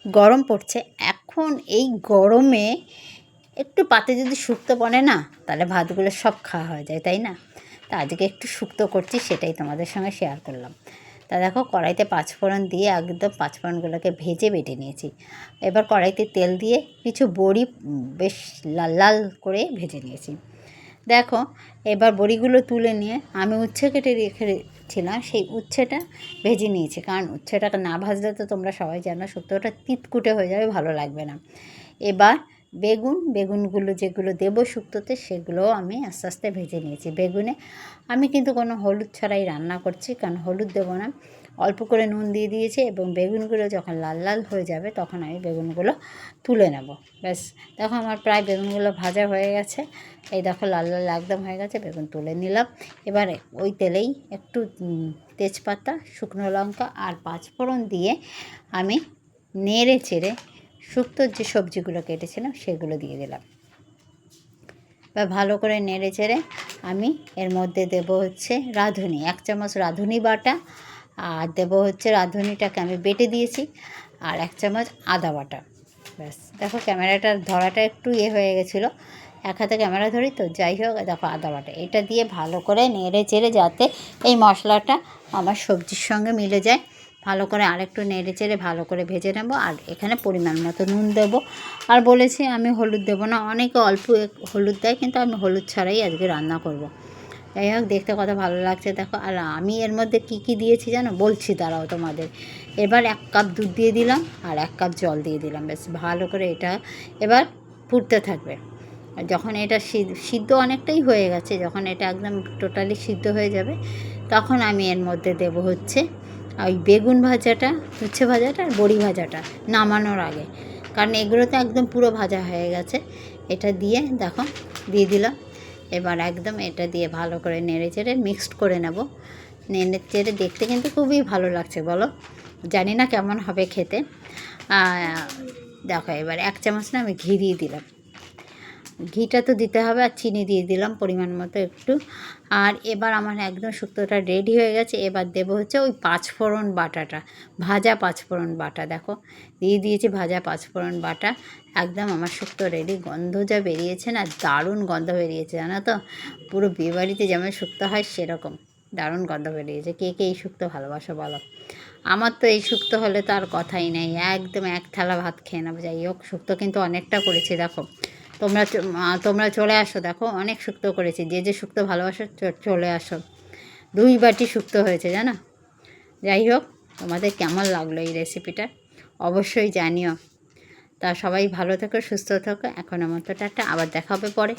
গরম পড়ছে, এখন এই গরমে একটু পাতে যদি শুক্তো বনে না, তাহলে ভাতগুলো সব খাওয়া হয়ে যায়, তাই না? তা আজকে একটু শুক্তো করছি, সেটাই তোমাদের সঙ্গে শেয়ার করলাম। তা দেখো, কড়াইতে পাঁচফোড়ন দিয়ে একদম পাঁচফোড়নগুলোকে ভেজে বেটে নিয়েছি। এবার কড়াইতে তেল দিয়ে কিছু বড়ি বেশ লাল লাল করে ভেজে নিয়েছি। দেখো, এবার বড়িগুলো তুলে নিয়ে আমি উচ্ছে কেটে রেখেছিলাম, সেই উচ্ছেটা ভেজে নিয়েছি। কারণ উচ্ছেটাকে না ভাজলে তো তোমরা সবাই জানো শুক্তোটা তিতকুটে হয়ে যাবে, ভালো লাগবে না। এবার বেগুনগুলো যেগুলো দেবো শুক্তোতে, সেগুলোও আমি আস্তে আস্তে ভেজে নিয়েছি। বেগুনে আমি কিন্তু কোনো হলুদ ছাড়াই রান্না করছি, কারণ হলুদ দেবো না, অল্প করে নুন দিয়ে দিয়েছি। এবং বেগুনগুলো যখন লাল লাল হয়ে যাবে, তখন আমি বেগুনগুলো তুলে নেব। ব্যাস, দেখো আমার প্রায় বেগুনগুলো ভাজা হয়ে গেছে। এই দেখো, লাল লাল একদম হয়ে গেছে, বেগুন তুলে নিলাম। এবারে ওই তেলেই একটু তেজপাতা, শুকনো লঙ্কা আর পাঁচফোড়ন দিয়ে আমি নেড়ে চেড়ে শুক্তোর যে সবজিগুলো কেটেছিলাম সেগুলো দিয়ে দিলাম। বা ভালো করে নেড়ে চেড়ে আমি এর মধ্যে দেব হচ্ছে রাঁধুনি, 1 চামচ রাঁধুনি বাটা, আর দেব হচ্ছে রাঁধুনিটাকে আমি বেটে দিয়েছি, আর 1 চামচ আদা বাটা। ব্যাস, দেখো ক্যামেরাটার ধরাটা একটু হয়ে গেছিলো, এক হাতে ক্যামেরা ধরি তো, যাই হোক। দেখো আদা বাটা, এটা দিয়ে ভালো করে নেড়ে চেড়ে যাতে এই মশলাটা আমার সবজির সঙ্গে মিলে যায়, ভালো করে আরেকটু নেড়ে চেড়ে ভালো করে ভেজে নেব। আর এখানে পরিমাণ মতো নুন দেবো। আর বলেছি আমি হলুদ দেবো না, অনেকে অল্প হলুদ দেয়, কিন্তু আমি হলুদ ছাড়াই আজকে রান্না করব। যাই হোক, দেখতে কত ভালো লাগছে দেখো। আর আমি এর মধ্যে কি দিয়েছি জানো, বলছি দাঁড়াও তোমাদের। এবার 1 কাপ দুধ দিয়ে দিলাম আর 1 কাপ জল দিয়ে দিলাম। বেশ ভালো করে এটা এবার ফুটতে থাকবে। আর যখন এটা সিদ্ধ অনেকটাই হয়ে গেছে, যখন এটা একদম টোটালি সিদ্ধ হয়ে যাবে, তখন আমি এর মধ্যে দেব হচ্ছে ওই বেগুন ভাজাটা, উচ্ছে ভাজাটা আর বড়ি ভাজাটা নামানোর আগে, কারণ এগুলো তো একদম পুরো ভাজা হয়ে গেছে। এটা দিয়ে দেখো দিয়ে দিলাম। এবার একদম এটা দিয়ে ভালো করে নেড়ে চেড়ে মিক্সড করে নেব। নেড়ে চেড়ে দেখতে কিন্তু খুবই ভালো লাগছে, বলো? জানি না কেমন হবে খেতে। দেখো, এবার 1 চামচ না আমি ঘি দিয়ে দিলাম। ঘিটা তো দিতে হবে, আর চিনি দিয়ে দিলাম পরিমাণ মতো একটু। আর এবার আমার একদম শুক্তোটা রেডি হয়ে গেছে। এবার দেবো হচ্ছে ওই পাঁচফোড়ন বাটাটা, ভাজা পাঁচফোড়ন বাটা। দেখো দিয়ে দিয়েছি ভাজা পাঁচফোড়ন বাটা। একদম আমার শুক্তো রেডি। গন্ধ যা বেরিয়েছে না, দারুণ গন্ধ বেরিয়েছে, জানো তো? পুরো বিয়েবাড়িতে যেমন শুক্তো হয় সেরকম দারুণ গন্ধ বেরিয়েছে। কে কে এই শুক্তো ভালোবাসো বলো? আমার তো এই শুক্তো হলে তো আর কথাই নেই, একদম 1 থালা ভাত খেয়ে নেবো। যাই হোক, শুক্তো কিন্তু অনেকটা করেছি দেখো। তোমরা চলে আসো, দেখো অনেক শুক্তো করেছি। যে শুক্তো ভালোবাসো চলে আসো। 2 বাটি শুক্তো হয়েছে, জানো? যাই হোক, তোমাদের কেমন লাগলো এই রেসিপিটা অবশ্যই জানিও। তা সবাই ভালো থেকো, সুস্থ থেকো। এখনের মতো টাটা, আবার দেখা হবে পরে।